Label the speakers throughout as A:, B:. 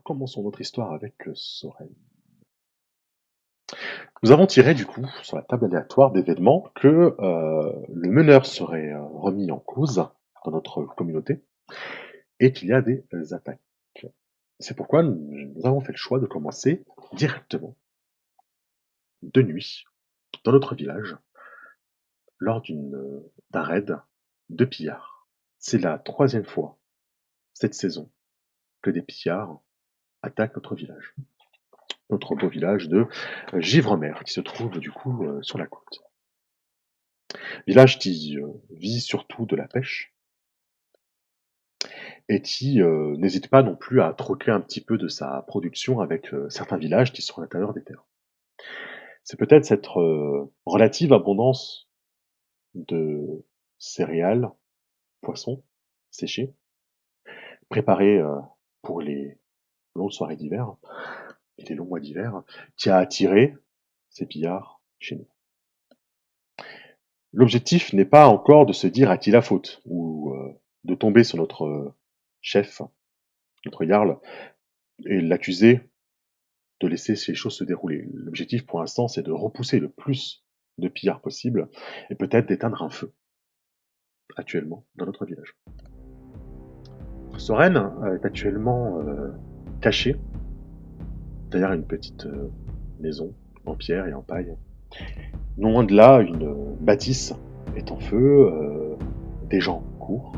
A: commençons notre histoire avec Soren. Nous avons tiré du coup sur la table aléatoire d'événements que le meneur serait remis en cause dans notre communauté et qu'il y a des attaques. C'est pourquoi nous avons fait le choix de commencer directement, de nuit, dans notre village, lors d'un raid de pillards. C'est la troisième fois cette saison que des pillards attaquent notre village. Notre beau village de Givremer, qui se trouve du coup sur la côte. Village qui vit surtout de la pêche et qui n'hésite pas non plus à troquer un petit peu de sa production avec certains villages qui sont à l'intérieur des terres. C'est peut-être cette relative abondance de céréales, poissons séchés, préparés pour les longues soirées d'hiver et les longs mois d'hiver, qui a attiré ces pillards chez nous. L'objectif n'est pas encore de se dire à qui la faute, ou de tomber sur notre chef, notre Jarl, et l'accuser de laisser ces choses se dérouler. L'objectif pour l'instant, c'est de repousser le plus de pillards possible, et peut-être d'éteindre un feu, actuellement, dans notre village. Soren est actuellement caché derrière une petite maison en pierre et en paille. Non loin de là, une bâtisse est en feu, des gens courent,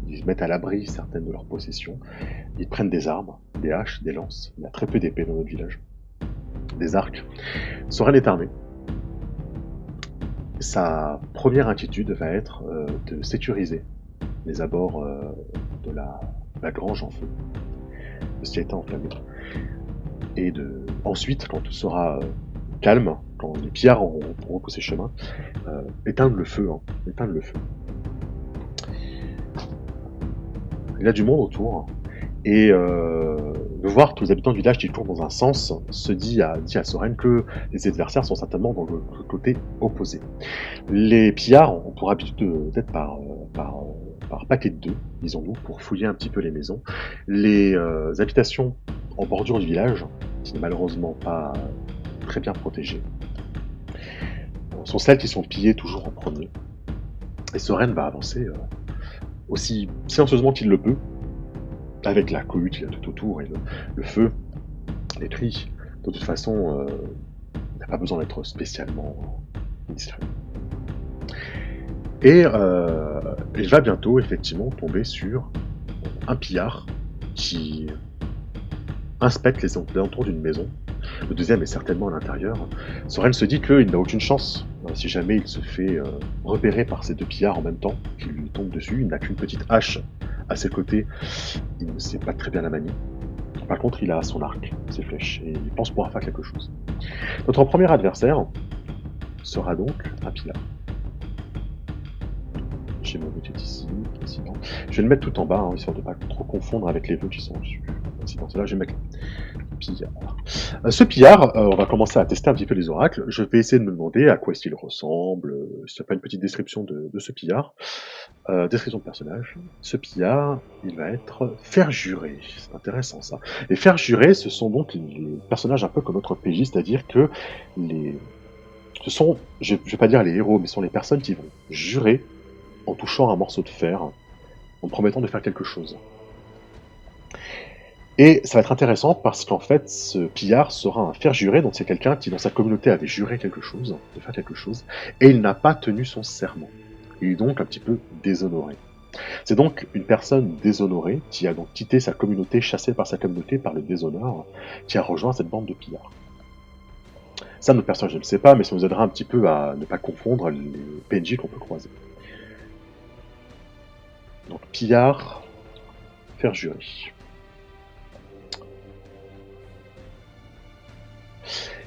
A: ils mettent à l'abri certaines de leurs possessions, ils prennent des armes, des haches, des lances, il y a très peu d'épées dans notre village, des arcs. Soren est armé. Sa première inquiétude va être de sécuriser les abords de la grange en feu, de ce qui a été enflammé. Et ensuite, quand tout sera calme, quand les pillards auront repoussé chemin, éteindre le feu. Éteindre le feu. Il y a du monde autour, et de voir tous les habitants du village qui courent dans un sens dit à Soren que les adversaires sont certainement dans le côté opposé. Les pillards ont pour habitude d'être par paquet de deux, disons-nous, pour fouiller un petit peu les maisons. Les habitations en bordure du village, qui n'est malheureusement pas très bien protégées, sont celles qui sont pillées toujours en premier. Et Soren va avancer aussi silencieusement qu'il le peut, avec la cohue qu'il y a tout autour et le feu, les cris. De toute façon, il n'a pas besoin d'être spécialement discret. Et il va bientôt effectivement tomber sur un pillard qui inspecte les alentours d'une maison. Le deuxième est certainement à l'intérieur. Soren se dit qu'il n'a aucune chance si jamais il se fait repérer par ces deux pillards en même temps, qui lui tombent dessus. Il n'a qu'une petite hache à ses côtés, il ne sait pas très bien la manier. Par contre, il a son arc, ses flèches, et il pense pouvoir faire quelque chose. Notre premier adversaire sera donc un pillard. J'ai mon budget ici, sinon. Je vais le mettre tout en bas, histoire de ne pas trop confondre avec les vœux qui sont dessus. Là, je vais mettre pillard. Ce pillard, on va commencer à tester un petit peu les oracles. Je vais essayer de me demander à quoi est-ce qu'il ressemble, s'il n'y a pas une petite description de ce pillard. Description de personnage. Ce pillard, il va être fer juré. C'est intéressant ça. Les fers jurés, ce sont donc les personnages un peu comme notre PJ, c'est-à-dire que ce sont, je vais pas dire les héros, mais ce sont les personnes qui vont jurer en touchant un morceau de fer, en promettant de faire quelque chose. Et ça va être intéressant parce qu'en fait, ce pillard sera un fer juré, donc c'est quelqu'un qui dans sa communauté avait juré quelque chose, de faire quelque chose, et il n'a pas tenu son serment. Il est donc un petit peu déshonoré. C'est donc une personne déshonorée qui a donc quitté sa communauté, chassée par sa communauté par le déshonneur, qui a rejoint cette bande de pillards. Ça, notre personnage ne le sait pas, mais ça nous aidera un petit peu à ne pas confondre les PNJ qu'on peut croiser. Donc pillard, fer juré.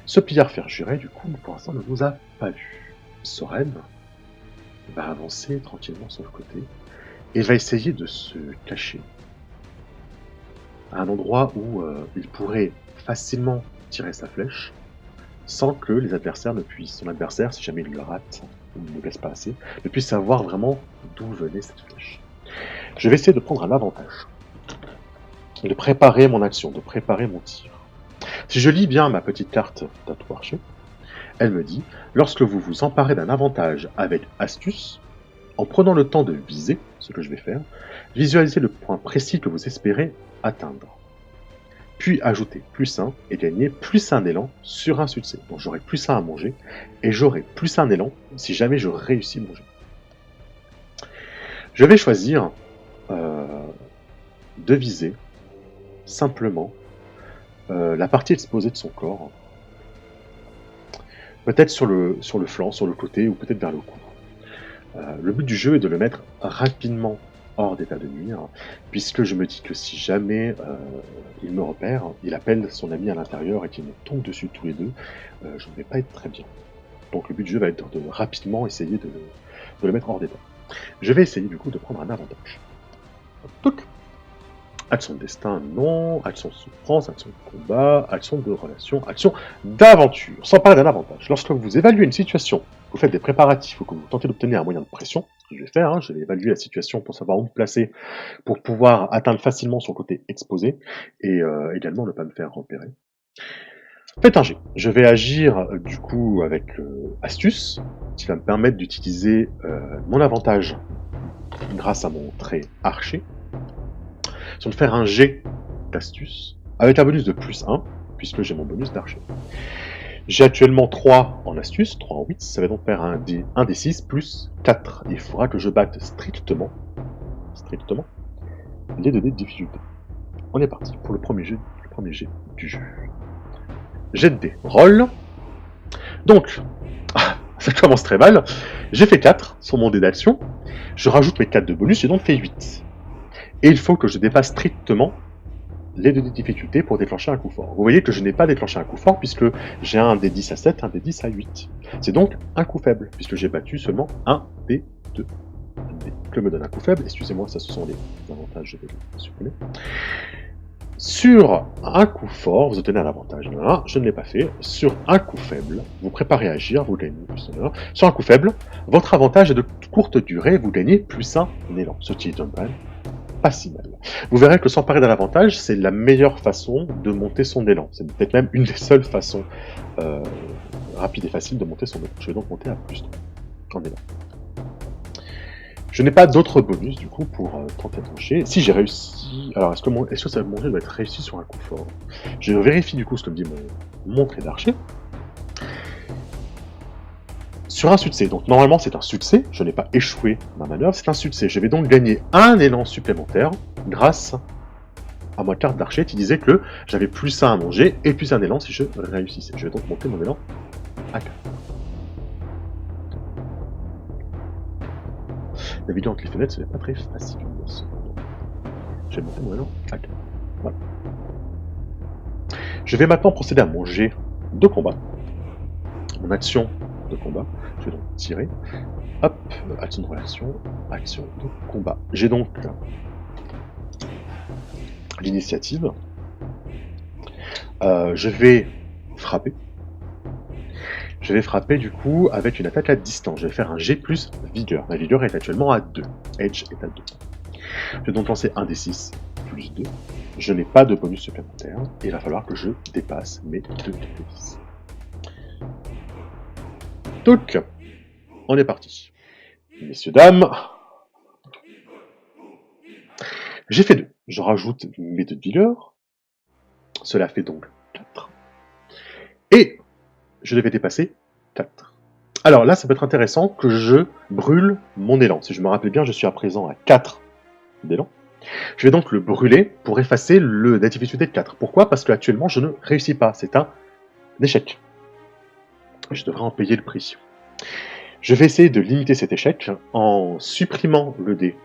A: Ce pillard fer juré, du coup, pour l'instant, ne nous a pas vus. Soren va avancer tranquillement sur le côté et va essayer de se cacher à un endroit où il pourrait facilement tirer sa flèche sans que les adversaires ne puissent, son adversaire, si jamais il le rate ou ne le laisse pas assez, ne puisse savoir vraiment d'où venait cette flèche. Je vais essayer de prendre un avantage. de préparer mon action, de préparer mon tir. Si je lis bien ma petite carte d'atout archer, elle me dit « Lorsque vous vous emparez d'un avantage avec astuce, en prenant le temps de viser, ce que je vais faire, visualisez le point précis que vous espérez atteindre. Puis ajoutez +1 et gagnez +1 élan sur un succès. Donc j'aurai +1 à manger et j'aurai +1 élan si jamais je réussis mon jet. Je vais choisir de viser simplement la partie exposée de son corps. Peut-être sur le flanc, sur le côté ou peut-être vers le cou. Le but du jeu est de le mettre rapidement hors d'état de nuire, puisque je me dis que si jamais il me repère, il appelle son ami à l'intérieur et qu'il me tombe dessus tous les deux, je ne vais pas être très bien. Donc le but du jeu va être de rapidement essayer de le mettre hors d'état. Je vais essayer du coup de prendre un avantage. Touc. Action de destin, non. Action de souffrance, action de combat, action de relation, action d'aventure. Sans parler d'un avantage. Lorsque vous évaluez une situation, vous faites des préparatifs ou que vous tentez d'obtenir un moyen de pression, ce que je vais faire, hein, je vais évaluer la situation pour savoir où me placer, pour pouvoir atteindre facilement son côté exposé, et également ne pas me faire repérer. Faites un jet. Je vais agir du coup avec astuce, qui va me permettre d'utiliser mon avantage grâce à mon trait archer. Sur de faire un jet d'astuce, avec un bonus de +1, puisque j'ai mon bonus d'archer. J'ai actuellement 3 en astuce, 3 en 8, ça va donc faire un D6 plus 4. Il faudra que je batte strictement, les 2 dés de difficulté. On est parti pour le premier jet du jeu. Jet de dés, roll. Donc, ça commence très mal. J'ai fait 4 sur mon dé d'action, je rajoute mes 4 de bonus, j'ai donc fait 8. Et il faut que je dépasse strictement les 2 dés de difficulté pour déclencher un coup fort. Vous voyez que je n'ai pas déclenché un coup fort puisque j'ai un des 10 à 7, un des 10 à 8. C'est donc un coup faible puisque j'ai battu seulement un des 2 dés que me donne un coup faible. Excusez-moi, ça ce sont les avantages, je vais les supprimer. Sur un coup fort, vous obtenez un avantage de 1, je ne l'ai pas fait. Sur un coup faible, vous préparez à agir, vous gagnez +1. Sur un coup faible, votre avantage est de courte durée, vous gagnez +1 élan, ce qui est un ban pas si mal. Vous verrez que s'emparer d'un avantage, c'est la meilleure façon de monter son élan. C'est peut-être même une des seules façons rapides et faciles de monter son élan. Je vais donc monter à +3 en élan. Je n'ai pas d'autres bonus du coup pour tenter de toucher. Si j'ai réussi... Alors est-ce que mon jet doit être réussi sur un coup fort? Je vérifie du coup ce que me dit mon trait d'archer. Sur un succès, donc normalement c'est un succès, je n'ai pas échoué ma manœuvre, c'est un succès. Je vais donc gagner un élan supplémentaire grâce à ma carte d'archer qui disait que j'avais +1 à manger et plus un élan si je réussissais. Je vais donc monter mon élan à 4. Naviguer entre les fenêtres, ce n'est pas très facile. Je vais monter mon élan à 4. Voilà. Je vais maintenant procéder à mon jet de combat. Mon action de combat. Je vais donc tirer. Hop, action de relation, action de combat. J'ai donc l'initiative. Je vais frapper. Je vais frapper du coup avec une attaque à distance. Je vais faire un G plus vigueur. Ma vigueur est actuellement à 2. Edge est à 2. Je vais donc lancer un des 6 plus 2. Je n'ai pas de bonus supplémentaire. Et il va falloir que je dépasse mes 2 D10. Donc, on est parti. Messieurs, dames. J'ai fait 2. Je rajoute mes 2 de vigueur. Cela fait donc 4. Et je devais dépasser 4. Alors là, ça peut être intéressant que je brûle mon élan. Si je me rappelle bien, je suis à présent à 4 d'élan. Je vais donc le brûler pour effacer la difficulté de 4. Pourquoi? Parce qu'actuellement, je ne réussis pas. C'est un échec. Je devrais en payer le prix. Je vais essayer de limiter cet échec en supprimant le dé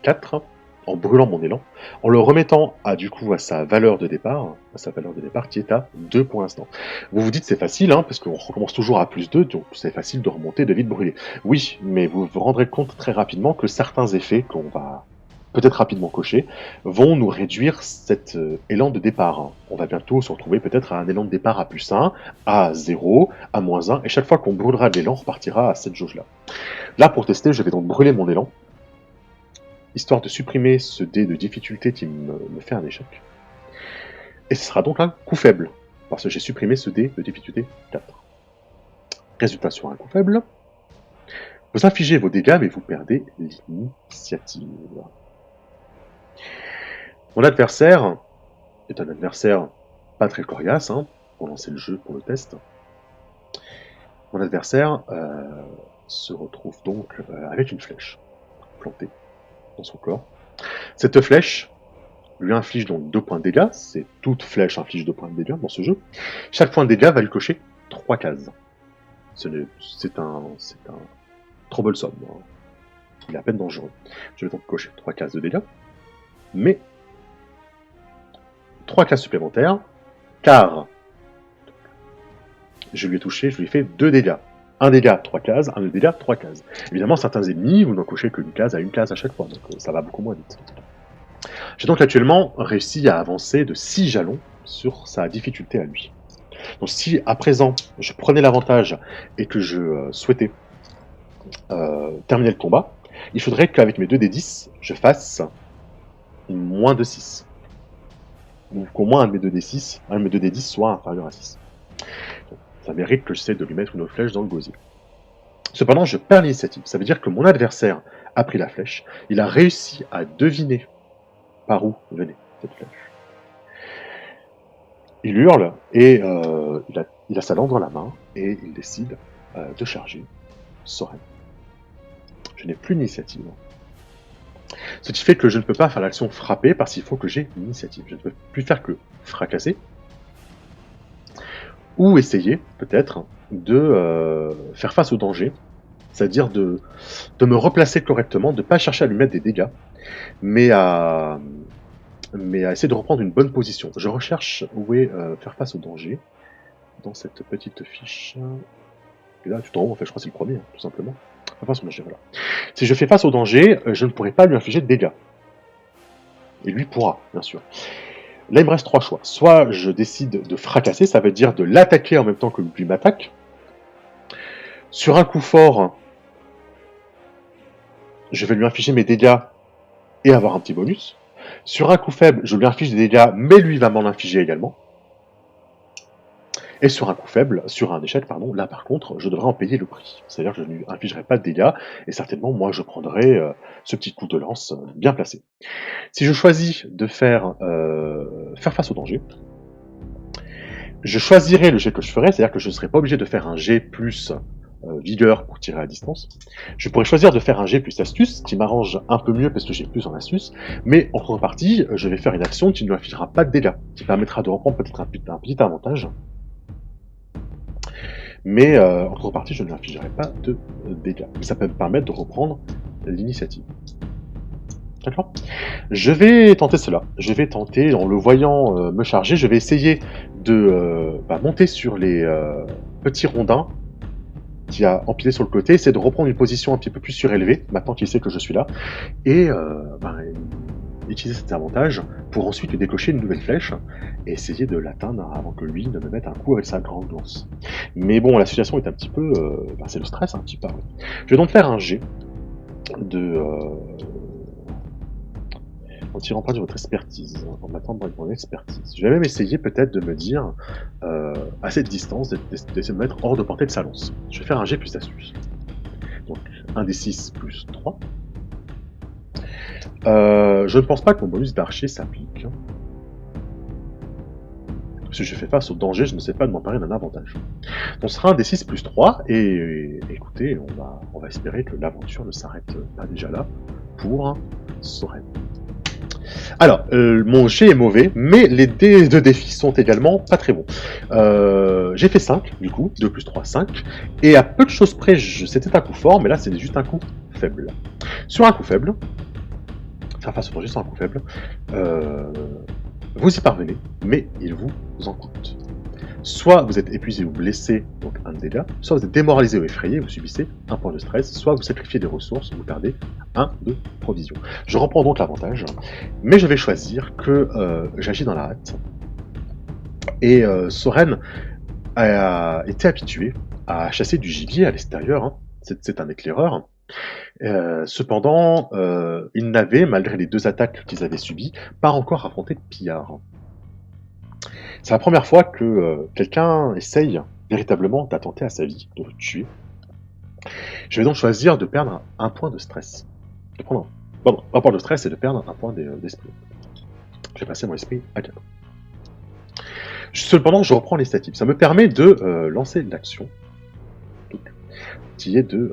A: 4, en brûlant mon élan, en le remettant du coup à sa valeur de départ, qui est à 2 pour l'instant. Vous vous dites c'est facile, hein, parce qu'on recommence toujours à +2, donc c'est facile de remonter, de vite brûler. Oui, mais vous vous rendrez compte très rapidement que certains effets qu'on va peut-être rapidement cocher vont nous réduire cet élan de départ. On va bientôt se retrouver peut-être à un élan de départ à +1, à 0, à -1, et chaque fois qu'on brûlera l'élan, on repartira à cette jauge-là. Là, pour tester, je vais donc brûler mon élan. histoire de supprimer ce dé de difficulté qui me fait un échec. Et ce sera donc un coup faible, parce que j'ai supprimé ce dé de difficulté 4. Résultat sur un coup faible, vous infligez vos dégâts, mais vous perdez l'initiative. Mon adversaire est un adversaire pas très coriace, pour lancer le jeu, pour le test. Mon adversaire se retrouve donc avec une flèche plantée dans son corps. Cette flèche lui inflige donc 2 points de dégâts. C'est toute flèche inflige 2 points de dégâts dans ce jeu. Chaque point de dégâts va lui cocher 3 cases. C'est un troublesome. Il est à peine dangereux. Je vais donc cocher 3 cases de dégâts. Mais 3 cases supplémentaires, car je lui ai touché, je lui ai fait 2 dégâts. Un dégât, 3 cases, un dégât, 3 cases. Évidemment, certains ennemis, vous n'en cochez qu'une case à une case à chaque fois, donc ça va beaucoup moins vite. J'ai donc actuellement réussi à avancer de 6 jalons sur sa difficulté à lui. Donc si à présent je prenais l'avantage et que je souhaitais terminer le combat, il faudrait qu'avec mes 2d10, je fasse moins de 6. Ou qu'au moins un de mes 2d6, un de mes 2d10 soit inférieur à 6. Donc, ça mérite que j'essaie de lui mettre une flèche dans le gosier. Cependant, je perds l'initiative. Ça veut dire que mon adversaire a pris la flèche, il a réussi à deviner par où venait cette flèche. Il hurle et il a sa lance dans la main et il décide de charger Soren. Je n'ai plus d'initiative. Ce qui fait que je ne peux pas faire l'action frapper parce qu'il faut que j'ai une initiative. Je ne peux plus faire que fracasser ou essayer peut-être de faire face au danger, c'est-à-dire de me replacer correctement, de ne pas chercher à lui mettre des dégâts, mais à essayer de reprendre une bonne position. Je recherche où est faire face au danger dans cette petite fiche. Et là, tout en haut, en fait, je crois que c'est le premier, tout simplement. Faire face au danger, voilà. Si je fais face au danger, je ne pourrai pas lui infliger de dégâts. Et lui pourra, bien sûr. Là, il me reste 3 choix. Soit je décide de fracasser, ça veut dire de l'attaquer en même temps que lui m'attaque. Sur un coup fort, je vais lui infliger mes dégâts et avoir un petit bonus. Sur un coup faible, je lui inflige des dégâts, mais lui va m'en infliger également. Et sur un coup faible, sur un échec, pardon, là par contre, je devrais en payer le prix. C'est-à-dire que je ne lui infligerai pas de dégâts, et certainement, moi, je prendrai ce petit coup de lance bien placé. Si je choisis de faire face au danger, je choisirai le jet que je ferai, c'est-à-dire que je ne serai pas obligé de faire un jet plus vigueur pour tirer à distance. Je pourrais choisir de faire un jet plus astuce, qui m'arrange un peu mieux parce que j'ai plus en astuce, mais en contrepartie, je vais faire une action qui ne lui infligera pas de dégâts, qui permettra de reprendre peut-être un petit avantage. Mais en contrepartie, je ne lui infligerai pas de dégâts. Ça peut me permettre de reprendre l'initiative. D'accord ? Je vais tenter cela. Je vais tenter, en le voyant me charger, je vais essayer de monter sur les petits rondins qui a empilé sur le côté, essayer de reprendre une position un petit peu plus surélevée, maintenant qu'il sait que je suis là, et utiliser cet avantage pour ensuite lui décocher une nouvelle flèche et essayer de l'atteindre avant que lui ne me mette un coup avec sa grande lance. Mais bon, la situation est un petit peu... c'est le stress un petit peu. Je vais donc faire un jet de... en tirant pas de votre expertise, en m'attendant de mon expertise. Je vais même essayer peut-être de me dire, à cette distance, d'essayer de me mettre hors de portée de sa lance. Je vais faire un jet plus astuce. Donc 1d6 plus 3. Je ne pense pas que mon bonus d'archer s'applique. Si je fais face au danger, je ne sais pas de m'emparer d'un avantage. Donc ce sera un D6 plus 3, et écoutez, on va espérer que l'aventure ne s'arrête pas déjà là pour Soren. Alors, mon jet est mauvais, mais les dés de défi sont également pas très bons. J'ai fait 5, du coup, 2 plus 3, 5, et à peu de choses près, c'était un coup fort, mais là c'est juste un coup faible. Sur un coup faible, faire face au danger sur un coup faible, vous y parvenez, mais il vous en coûte. Soit vous êtes épuisé ou blessé, donc un dégât, soit vous êtes démoralisé ou effrayé, vous subissez un point de stress, soit vous sacrifiez des ressources, vous perdez 1 de provision. Je reprends donc l'avantage, mais je vais choisir que j'agis dans la hâte. Et Soren a été habitué à chasser du gibier à l'extérieur, c'est un éclaireur, Cependant, ils n'avaient, malgré les 2 attaques qu'ils avaient subies, pas encore affronté de pillards. C'est la première fois que, quelqu'un essaye véritablement d'attenter à sa vie, de le tuer. Je vais donc choisir de perdre un point de stress. De prendre pardon, un point de stress et de perdre un point d'esprit. Je vais passer mon esprit à 4. Cependant, je reprends l'initiative. Ça me permet de lancer l'action, qui est de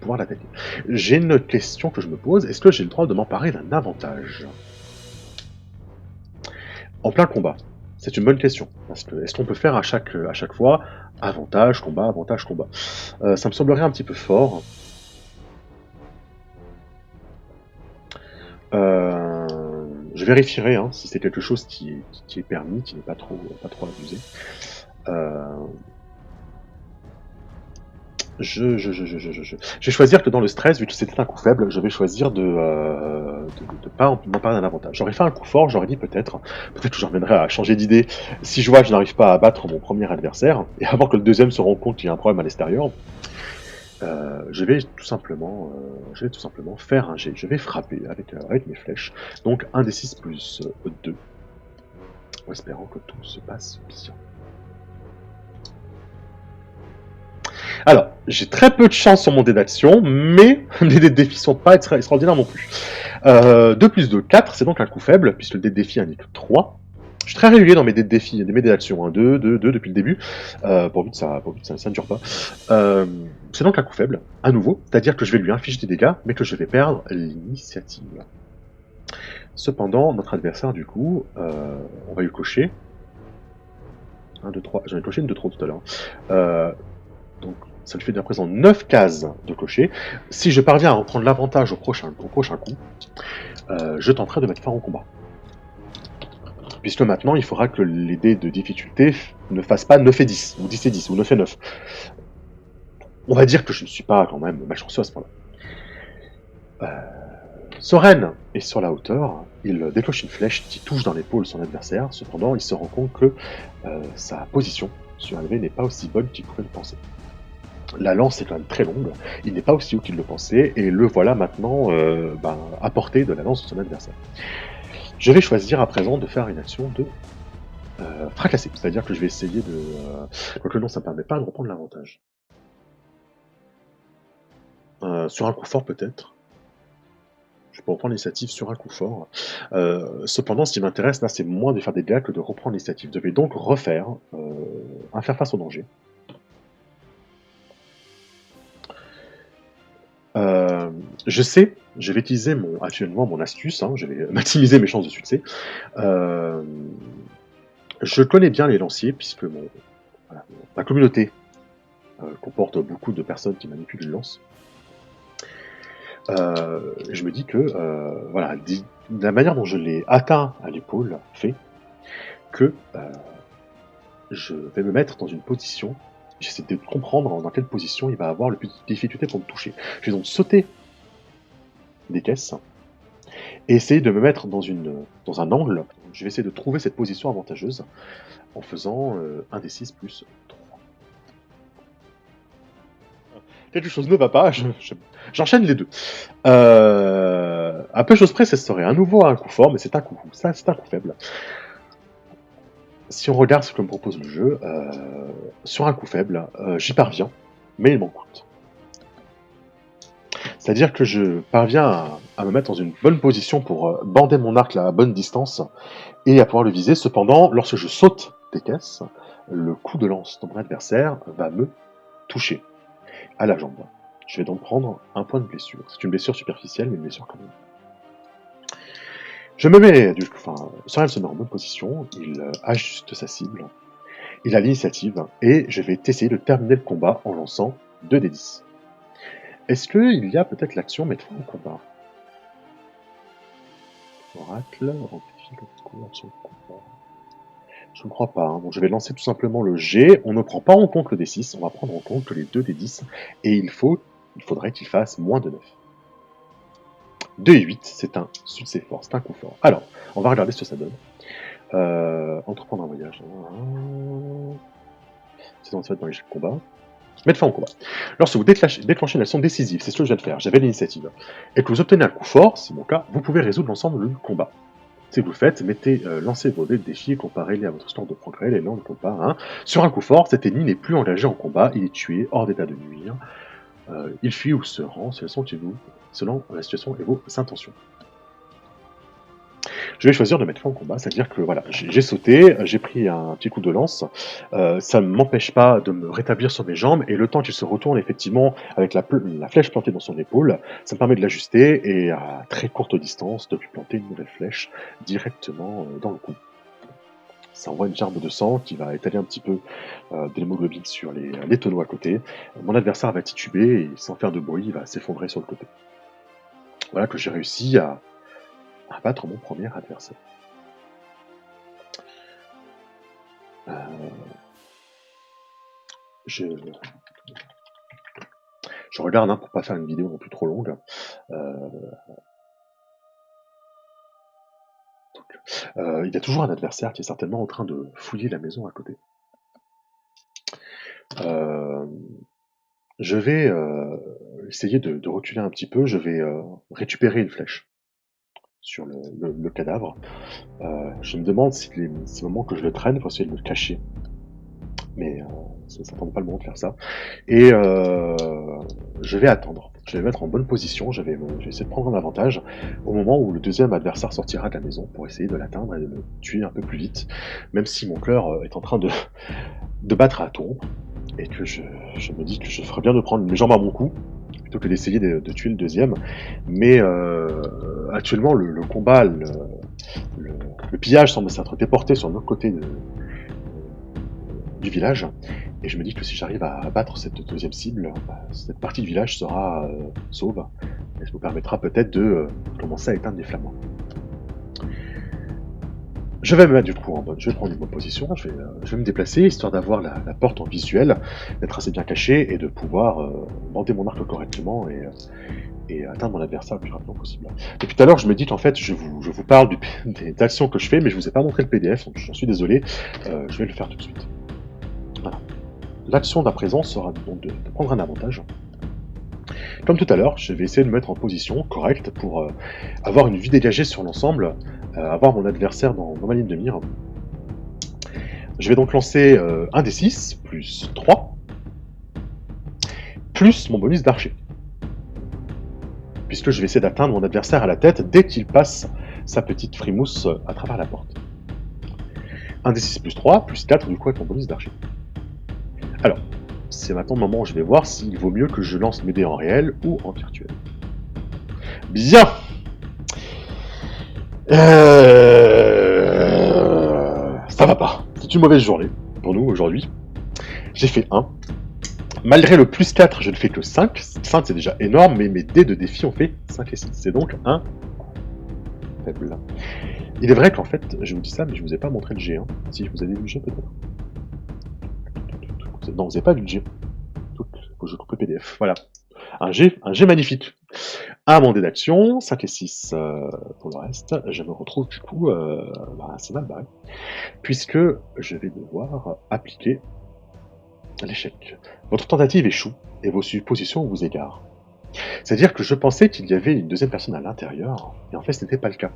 A: pouvoir l'attaquer. J'ai une question que je me pose. Est-ce que j'ai le droit de m'emparer d'un avantage en plein combat? C'est une bonne question. Parce que est-ce qu'on peut faire à chaque fois avantage, combat, avantage, combat? Ça me semblerait un petit peu fort. Je vérifierai hein, si c'est quelque chose qui est permis, qui n'est pas trop abusé. Je vais choisir que dans le stress, vu que c'était un coup faible, je vais choisir de pas m'emparer d'un avantage. J'aurais fait un coup fort, j'aurais dit peut-être que j'en reviendrai à changer d'idée si je vois que je n'arrive pas à battre mon premier adversaire, et avant que le deuxième se rende compte qu'il y a un problème à l'extérieur, je vais tout simplement faire un jet. Je vais frapper avec mes flèches. Donc 1 des 6 plus 2, en espérant que tout se passe bien. Alors, j'ai très peu de chance sur mon dé d'action, mais les défis sont pas extraordinaires non plus. 2 plus 2, 4, c'est donc un coup faible, puisque le dé de défi indique 3. Je suis très régulier dans mes dés de défi, mes dés d'action, hein, 2 depuis le début, pourvu que ça ne dure pas. C'est donc un coup faible, à nouveau, c'est-à-dire que je vais lui infliger des dégâts, mais que je vais perdre l'initiative. Cependant, notre adversaire, du coup, on va lui cocher. 1, 2, 3, j'en ai coché une de trop tout à l'heure. Donc, ça lui fait à présent 9 cases de cocher. Si je parviens à reprendre l'avantage au prochain coup, je tenterai de mettre fin au combat. Puisque maintenant, il faudra que les dés de difficulté ne fassent pas 9 et 10, ou 10 et 10, ou 9 et 9. On va dire que je ne suis pas quand même malchanceux à ce point-là. Soren est sur la hauteur, il déclenche une flèche qui touche dans l'épaule son adversaire, cependant il se rend compte que sa position surélevée n'est pas aussi bonne qu'il pourrait le penser. La lance est quand même très longue, il n'est pas aussi haut qu'il le pensait, et le voilà maintenant à portée de la lance de son adversaire. Je vais choisir à présent de faire une action de fracasser, c'est-à-dire que je vais essayer de... Quoique non, ça ne me permet pas de reprendre l'avantage. Sur un coup fort peut-être. Je peux reprendre l'initiative sur un coup fort. Cependant, ce qui m'intéresse là, c'est moins de faire des dégâts que de reprendre l'initiative. Je vais donc refaire un faire face au danger. Je sais, je vais utiliser actuellement mon astuce, hein, je vais maximiser mes chances de succès. Je connais bien les lanciers, puisque ma communauté comporte beaucoup de personnes qui manipulent une lance. Je me dis que voilà, la manière dont je l'ai atteint à l'épaule fait que je vais me mettre dans une position. J'essaie de comprendre dans quelle position il va avoir le plus de difficulté pour me toucher. Je vais donc sauter des caisses et essayer de me mettre dans un angle. Je vais essayer de trouver cette position avantageuse en faisant 1 des 6 plus 3. Quelque chose ne va pas, j'enchaîne les deux. À peu de choses près, ça serait à nouveau un coup fort, mais c'est un coup faible. Si on regarde ce que me propose le jeu, sur un coup faible, j'y parviens, mais il m'en coûte. C'est-à-dire que je parviens à me mettre dans une bonne position pour bander mon arc à la bonne distance et à pouvoir le viser. Cependant, lorsque je saute des caisses, le coup de lance de mon adversaire va me toucher à la jambe. Je vais donc prendre un point de blessure. C'est une blessure superficielle, mais une blessure quand même. Je me mets, Soren se met en bonne position, il ajuste sa cible, il a l'initiative, et je vais essayer de terminer le combat en lançant 2 des 10. Est-ce qu'il y a peut-être l'action mettre fin au combat? Oracle, amplifie le coup sur le combat. Je ne crois pas. Hein. Donc je vais lancer tout simplement le G. On ne prend pas en compte le D6, on va prendre en compte les 2 D10, et il faudrait qu'il fasse moins de 9. 2 et 8, c'est un succès fort, c'est un coup fort. Alors, on va regarder ce que ça donne. Entreprendre un voyage. C'est dans le jeu de combat. Mettre fin au combat. Lorsque vous déclenchez une action décisive, c'est ce que je viens de faire, j'avais l'initiative, et que vous obtenez un coup fort, c'est mon cas, vous pouvez résoudre l'ensemble du combat. Si vous le faites, lancez vos dés de défi et comparez-les à votre score de progrès, les noms ne comptent pas. Hein. Sur un coup fort, cet ennemi n'est plus engagé en combat, il est tué, hors d'état de nuire. Il fuit ou se rend selon la situation et vos intentions. Je vais choisir de mettre fin au combat, c'est-à-dire que voilà, j'ai sauté, j'ai pris un petit coup de lance, ça ne m'empêche pas de me rétablir sur mes jambes, et le temps qu'il se retourne effectivement avec la flèche plantée dans son épaule, ça me permet de l'ajuster, et à très courte distance, de lui planter une nouvelle flèche directement dans le cou. Ça envoie une gerbe de sang qui va étaler un petit peu de l'hémoglobine sur les tonneaux à côté. Mon adversaire va tituber, et sans faire de bruit, il va s'effondrer sur le côté. Voilà que j'ai réussi à battre mon premier adversaire. Je regarde pour pas faire une vidéo non plus trop longue. Il y a toujours un adversaire qui est certainement en train de fouiller la maison à côté. Je vais essayer de reculer un petit peu, je vais récupérer une flèche sur le cadavre. Je me demande si c'est le moment que je le traîne pour essayer de le cacher. Mais ça ne prend pas le moment de faire ça. Et je vais attendre. Je vais me mettre en bonne position, je vais essayer de prendre un avantage au moment où le deuxième adversaire sortira de la maison pour essayer de l'atteindre et de me tuer un peu plus vite, même si mon cœur est en train de battre à tour, et que je me dis que je ferais bien de prendre mes jambes à mon cou, plutôt que d'essayer de tuer le deuxième. Mais actuellement, le combat, le pillage semble s'être déporté sur l'autre côté du village, et je me dis que si j'arrive à battre cette deuxième cible, cette partie du village sera sauve, et ça nous permettra peut-être de commencer à éteindre les flammes. Je vais me mettre du coup je vais prendre une bonne position, je vais me déplacer, histoire d'avoir la porte en visuel, d'être assez bien caché, et de pouvoir bander mon arc correctement, et atteindre mon adversaire le plus rapidement possible. Depuis tout à l'heure, je me dis qu'en fait, je vous parle des actions que je fais, mais je vous ai pas montré le PDF, donc j'en suis désolé, je vais le faire tout de suite. Voilà. L'action d'à présent sera donc de prendre un avantage. Comme tout à l'heure, je vais essayer de me mettre en position correcte pour avoir une vue dégagée sur l'ensemble, avoir mon adversaire dans ma ligne de mire. Je vais donc lancer un des 6, plus 3, plus mon bonus d'archer. Puisque je vais essayer d'atteindre mon adversaire à la tête dès qu'il passe sa petite frimousse à travers la porte. 1 des 6 plus 3, plus 4 du coup avec mon bonus d'archer. Alors, c'est maintenant le moment où je vais voir s'il vaut mieux que je lance mes dés en réel ou en virtuel. Bien. Ça va pas. C'est une mauvaise journée pour nous aujourd'hui. J'ai fait 1. Malgré le plus 4, je ne fais que 5. 5 c'est déjà énorme, mais mes dés de défi ont fait 5 et 6. C'est donc un faible. Il est vrai qu'en fait, je vous dis ça, mais je vous ai pas montré le G1. Si, je vous avais vu le G peut-être. Non, vous n'avez pas vu le G. Faut que je coupe le PDF. Voilà. Un G magnifique. Un mon dé d'action, 5 et 6 pour le reste. Je me retrouve du coup assez mal barré. Puisque je vais devoir appliquer l'échec. Votre tentative échoue et vos suppositions vous égarent. C'est-à-dire que je pensais qu'il y avait une deuxième personne à l'intérieur, et en fait ce n'était pas le cas.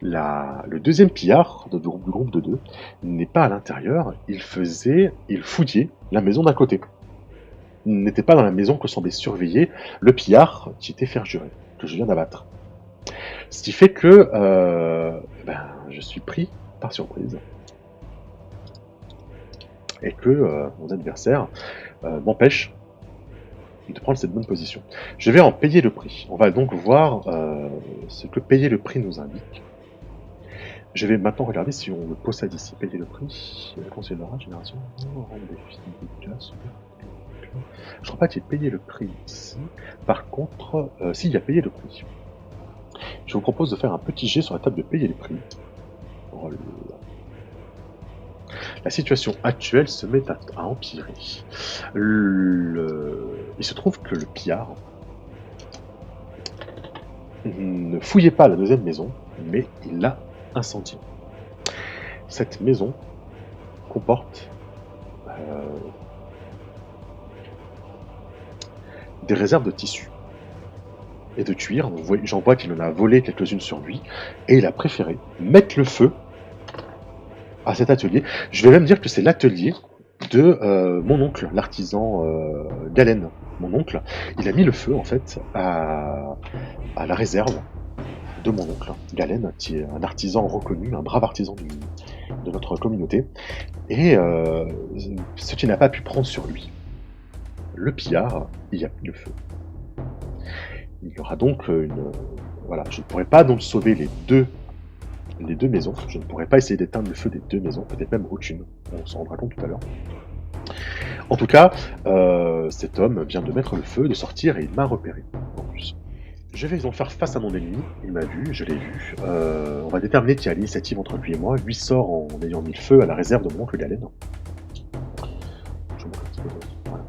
A: Le deuxième pillard du groupe de 2 n'est pas à l'intérieur, il fouillait la maison d'à côté. Il n'était pas dans la maison que semblait surveiller le pillard qui était fer juré, que je viens d'abattre. Ce qui fait que je suis pris par surprise. Et que mon adversaire m'empêche de prendre cette bonne position. Je vais en payer le prix. On va donc voir ce que payer le prix nous indique. Je vais maintenant regarder si on le possède ici. Payer le prix, considérable, génération, je crois pas qu'il y ait payé le prix ici. Par contre, s'il y a payé le prix, je vous propose de faire un petit jet sur la table de payer les prix. La situation actuelle se met à empirer. Il se trouve que le pillard ne fouillait pas la deuxième maison, mais il l'a incendiée. Cette maison comporte des réserves de tissus et de cuir. J'en vois qu'il en a volé quelques-unes sur lui, et il a préféré mettre le feu à cet atelier. Je vais même dire que c'est l'atelier de mon oncle, l'artisan Galen. Mon oncle, il a mis le feu en fait à la réserve de mon oncle, Galen, qui est un artisan reconnu, un brave artisan de notre communauté, et ce qui n'a pas pu prendre sur lui, le pillard, y a mis le feu. Il y aura donc voilà, je ne pourrais pas donc sauver les deux maisons, je ne pourrais pas essayer d'éteindre le feu des deux maisons, peut-être même aucune, on s'en rendra compte tout à l'heure. En tout cas, cet homme vient de mettre le feu, de sortir, et il m'a repéré, en plus. Je vais donc faire face à mon ennemi, il m'a vu, je l'ai vu. On va déterminer qui a l'initiative entre lui et moi. Lui sort en ayant mis le feu à la réserve de mon oncle Galen. Je montre un petit peu, voilà.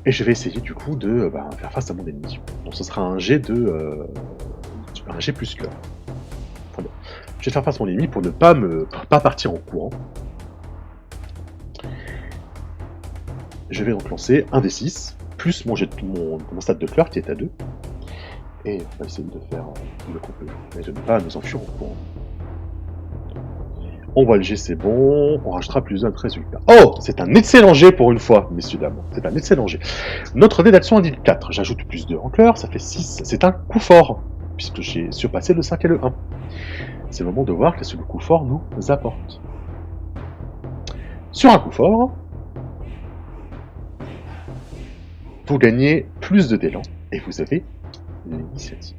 A: Et je vais essayer du coup de faire face à mon ennemi. Donc ce sera un jet de... un jet plus cœur. Enfin, bon. Je vais faire face à mon ennemi pour ne pas partir en courant. Je vais donc lancer un des 6, plus mon stade de cœur qui est à 2. Et on va essayer de faire le qu'on peut, mais de ne pas nous enfuir en courant. On voit le G, c'est bon. On rajoutera plus d'un résultat. Oh, c'est un excellent G pour une fois, messieurs, dames. C'est un excellent G. Notre dé d'action indique 4. J'ajoute plus 2 en cœur, ça fait 6. C'est un coup fort, puisque j'ai surpassé le 5 et le 1. C'est le moment de voir qu'est-ce que le coup fort nous apporte. Sur un coup fort, vous gagnez plus de d'élan, et vous avez l'initiative.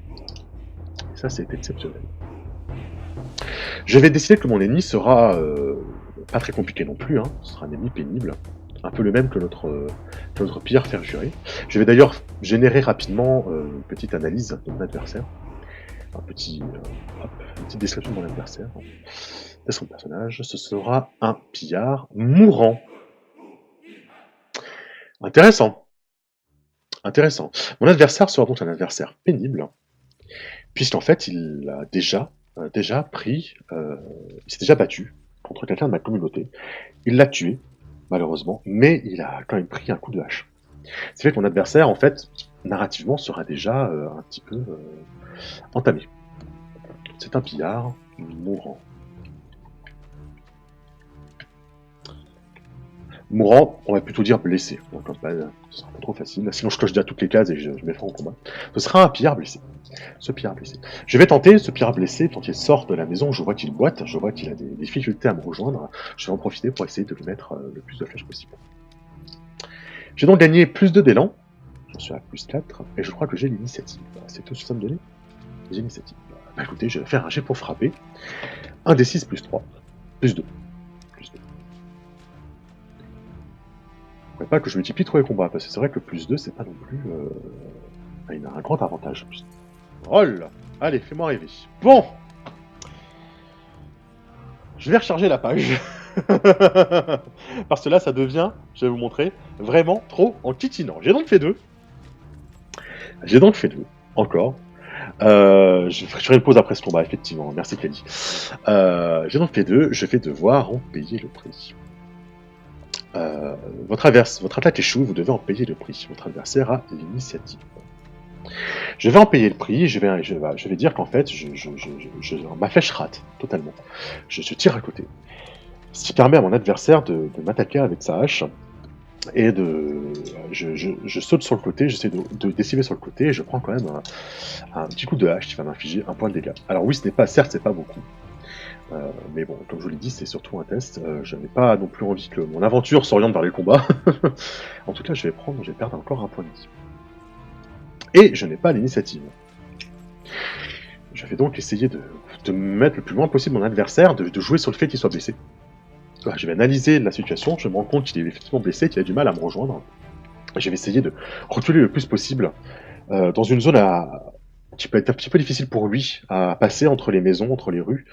A: Et ça, c'est exceptionnel. Je vais décider que mon ennemi sera pas très compliqué non plus, hein. Ce sera un ennemi pénible, un peu le même que notre pillard faire jurer. Je vais d'ailleurs générer rapidement une petite analyse de mon adversaire, une petite description de mon adversaire, de son personnage. Ce sera un pillard mourant. Intéressant. Intéressant. Mon adversaire sera donc un adversaire pénible, puisqu'en fait il a déjà pris, il s'est déjà battu contre quelqu'un de ma communauté. Il l'a tué, malheureusement, mais il a quand même pris un coup de hache. C'est fait que mon adversaire, en fait, narrativement, sera déjà un petit peu entamé. C'est un pillard mourant. Mourant, on va plutôt dire blessé. Donc, ce sera pas trop facile. Sinon, je coche déjà toutes les cases et je mettrai en combat. Ce sera un pillard blessé. Ce pillard blessé. Je vais tenter ce pillard blessé, tant il sort de la maison, je vois qu'il boite, je vois qu'il a des difficultés à me rejoindre. Je vais en profiter pour essayer de lui mettre le plus de flèches possible. J'ai donc gagné plus de d'élan. Je suis à plus 4, et je crois que j'ai l'initiative. C'est tout ce que ça me donnait. J'ai l'initiative. Bah écoutez, je vais faire un jet pour frapper. 1 des 6 plus 3. Plus 2. Plus 2. Je ne pas que je multiplie trop les combats, parce que c'est vrai que plus 2, c'est pas non plus... il a un grand avantage. Roll. Allez, fais-moi rêver. Bon. Je vais recharger la page. Parce que là, ça devient, je vais vous montrer, vraiment trop en titinant. J'ai donc fait 2. Encore. Je ferai une pause après ce combat, effectivement. Merci, Kelly. J'ai donc fait 2. Je vais devoir en payer le prix. Votre attaque échoue, vous devez en payer le prix. Votre adversaire a l'initiative. Je vais en payer le prix, je vais dire qu'en fait, ma flèche rate, totalement. Je tire à côté. Ce qui permet à mon adversaire de m'attaquer avec sa hache, et je saute sur le côté, j'essaie de décimer sur le côté, et je prends quand même un petit coup de hache qui va m'infliger 1 point de dégâts. Alors oui, certes, c'est pas beaucoup. Mais bon, comme je vous l'ai dit, c'est surtout un test. Je n'ai pas non plus envie que mon aventure s'oriente vers les combats. En tout cas, je vais perdre encore 1 point de vie. Et je n'ai pas l'initiative. Je vais donc essayer de mettre le plus loin possible mon adversaire, de jouer sur le fait qu'il soit blessé. Je vais analyser la situation, je me rends compte qu'il est effectivement blessé, qu'il a du mal à me rejoindre. Je vais essayer de reculer le plus possible dans une zone qui peut être un petit peu difficile pour lui à passer entre les maisons, entre les rues,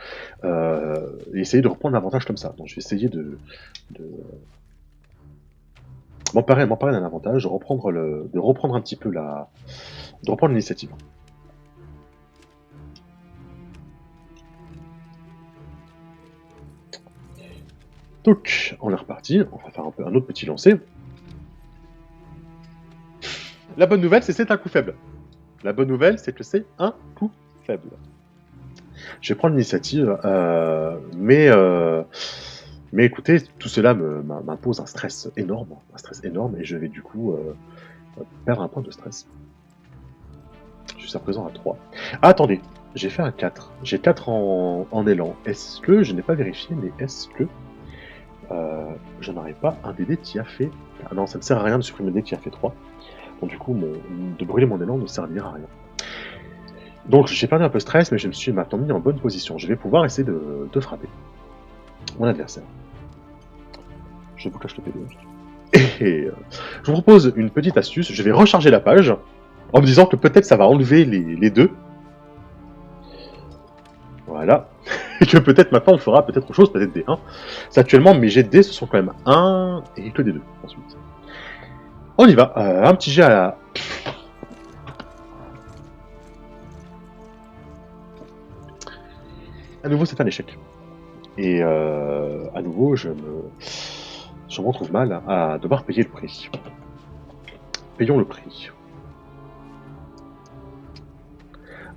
A: et essayer de reprendre l'avantage comme ça. Donc je vais essayer de m'emparer d'un avantage, de reprendre un petit peu de reprendre l'initiative. Donc, on est reparti, on va faire un autre petit lancer. La bonne nouvelle, c'est que c'est un coup faible. La bonne nouvelle, c'est que c'est un coup faible. Je vais prendre l'initiative, mais écoutez, tout cela m'impose un stress énorme, et je vais du coup perdre un point de stress. Jusqu'à présent à 3. Ah, attendez, j'ai fait un 4. J'ai 4 en élan. Est-ce que, je n'ai pas vérifié, mais est-ce que je n'aurais pas un des dés qui a fait... Ah non, ça ne sert à rien de supprimer le dé qui a fait 3. Donc du coup, de brûler mon élan ne servira à rien. Donc j'ai perdu un peu de stress, mais je me suis maintenant mis en bonne position. Je vais pouvoir essayer de frapper mon adversaire. Je vous cache le PDF. Et je vous propose une petite astuce. Je vais recharger la page en me disant que peut-être ça va enlever les deux. Voilà. Et que peut-être maintenant on fera peut-être autre chose, peut-être des 1. C'est actuellement mes jets de dés, ce sont quand même 1 et que des 2 ensuite. On y va. Un petit jet à la... À nouveau, c'est un échec. Et à nouveau, je me retrouve mal à devoir payer le prix. Payons le prix.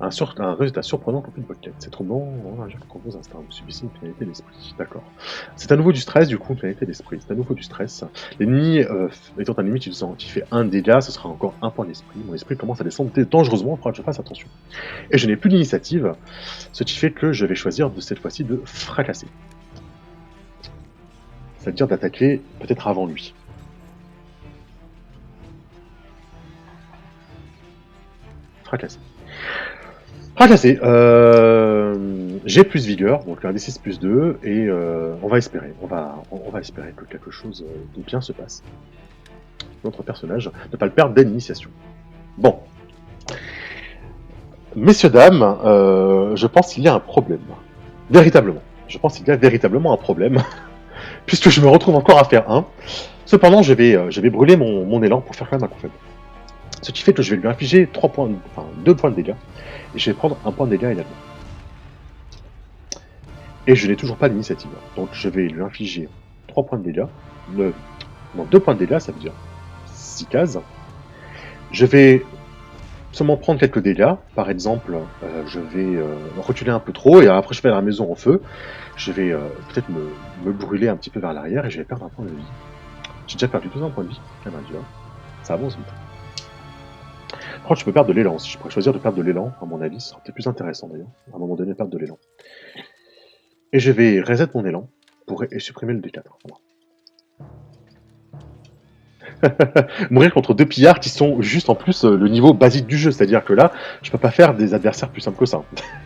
A: Un résultat surprenant comme une pocket. C'est troublant, je compose un star. Vous subissez une pénalité d'esprit. D'accord. C'est à nouveau du stress, du coup, une pénalité d'esprit. C'est à nouveau du stress. L'ennemi, étant un ennemi qui fait un dégât, ce sera encore un point d'esprit. Mon esprit commence à descendre dangereusement, il faudra que je fasse attention. Et je n'ai plus d'initiative, ce qui fait que je vais choisir de cette fois-ci de fracasser. C'est-à-dire d'attaquer peut-être avant lui. Fracasser. Fracassé. J'ai plus vigueur, donc un D6 plus 2, et on va espérer. On va espérer que quelque chose de bien se passe. Notre personnage ne pas le perdre d'initiation. Bon. Messieurs, dames, je pense qu'il y a un problème. Véritablement. Je pense qu'il y a véritablement un problème. Puisque je me retrouve encore à faire 1. Cependant, je vais brûler mon élan pour faire quand même un coup faible. Ce qui fait que je vais lui infliger 2 points de dégâts. Et je vais prendre un point de dégâts également. Et je n'ai toujours pas d'initiative. Donc je vais lui infliger 3 points de dégâts. Non, 2 points de dégâts, ça veut dire 6 cases. Je vais seulement prendre quelques dégâts. Par exemple, je vais reculer un peu trop et après je vais à la maison en feu. Je vais peut-être me brûler un petit peu vers l'arrière et je vais perdre un point de vie. J'ai déjà perdu 2 points de vie. Ça avance vite. Par contre, je peux perdre de l'élan. Si je pourrais choisir de perdre de l'élan, à mon avis, ce serait peut-être plus intéressant d'ailleurs. À un moment donné, perdre de l'élan. Et je vais reset mon élan pour supprimer le D4. Voilà. Mourir contre 2 pillards qui sont juste en plus le niveau basique du jeu. C'est-à-dire que là, je peux pas faire des adversaires plus simples que ça.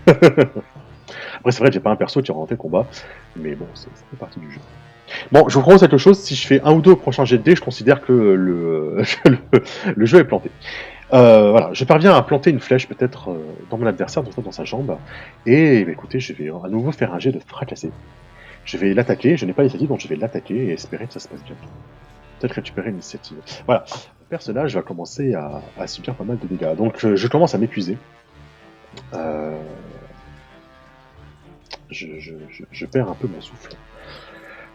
A: Après, c'est vrai que j'ai pas un perso qui orienté le combat. Mais bon, ça fait partie du jeu. Bon, je vous propose quelque chose. Si je fais 1 ou 2 au prochain jet de dés, je considère que le jeu est planté. Voilà, je parviens à planter une flèche peut-être dans mon adversaire, dans sa jambe, et écoutez, je vais à nouveau faire un jet de fracasser. Je vais l'attaquer, je n'ai pas l'initiative, donc je vais l'attaquer et espérer que ça se passe bien. Peut-être récupérer l'initiative. Voilà, le personnage va commencer à subir pas mal de dégâts, donc je commence à m'épuiser. Je perds un peu mon souffle.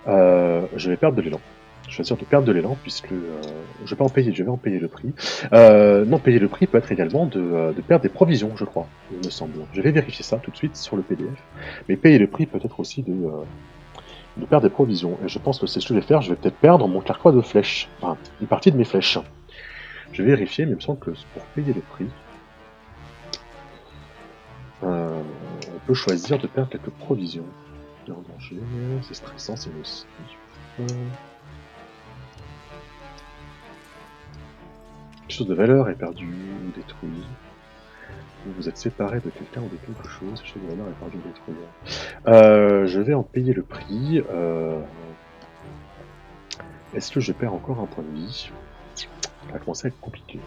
A: Je vais perdre de l'élan. Je suis sûr de perdre de l'élan puisque je vais en payer le prix. Non, payer le prix peut être également de perdre des provisions, je crois, il me semble. Je vais vérifier ça tout de suite sur le PDF. Mais payer le prix peut être aussi de perdre des provisions. Et je pense que c'est ce que je vais faire. Je vais peut-être perdre mon carquois de flèches. Enfin, une partie de mes flèches. Je vais vérifier, mais il me semble que pour payer le prix, on peut choisir de perdre quelques provisions. En danger, c'est stressant, c'est nocif. Quelque chose de valeur est perdu ou détruit. Vous êtes séparé de quelqu'un ou de quelque chose. Quelque chose de valeur est perdu ou détruit. Je vais en payer le prix. Est-ce que je perds encore un point de vie? Ça va commencer à être compliqué.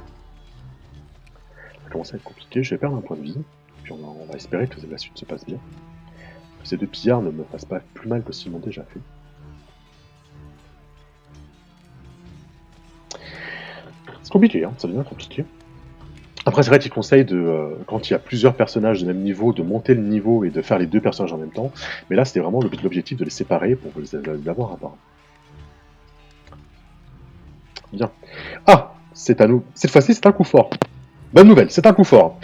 A: Je vais perdre un point de vie. Puis on va espérer que la suite se passe bien. Que ces 2 pillards ne me fassent pas plus mal que ce qu'ils m'ont déjà fait. C'est compliqué, hein, ça devient compliqué. Après, c'est vrai qu'il conseille quand il y a plusieurs personnages de même niveau, de monter le niveau et de faire les 2 personnages en même temps. Mais là, c'était vraiment l'objectif de les séparer pour les avoir à part. Bien. Ah, C'est à nous. Cette fois-ci, c'est un coup fort. Bonne nouvelle, c'est un coup fort.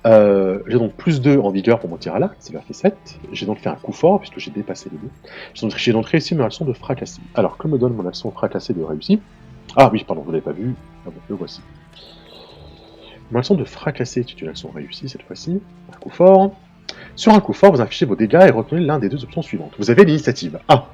A: J'ai donc plus 2 en vigueur pour mon tir à l'arc, ça leur fait 7. J'ai donc fait un coup fort, puisque j'ai dépassé les 2. J'ai donc réussi ma leçon de fracasser. Alors, que me donne mon action fracassée de réussi? Ah oui, pardon, vous l'avez pas vu. Ah bon, le voici. Ma leçon de fracasser est une action réussie cette fois-ci. Un coup fort. Sur un coup fort, vous affichez vos dégâts et retenez l'un des 2 options suivantes. Vous avez l'initiative. Ah,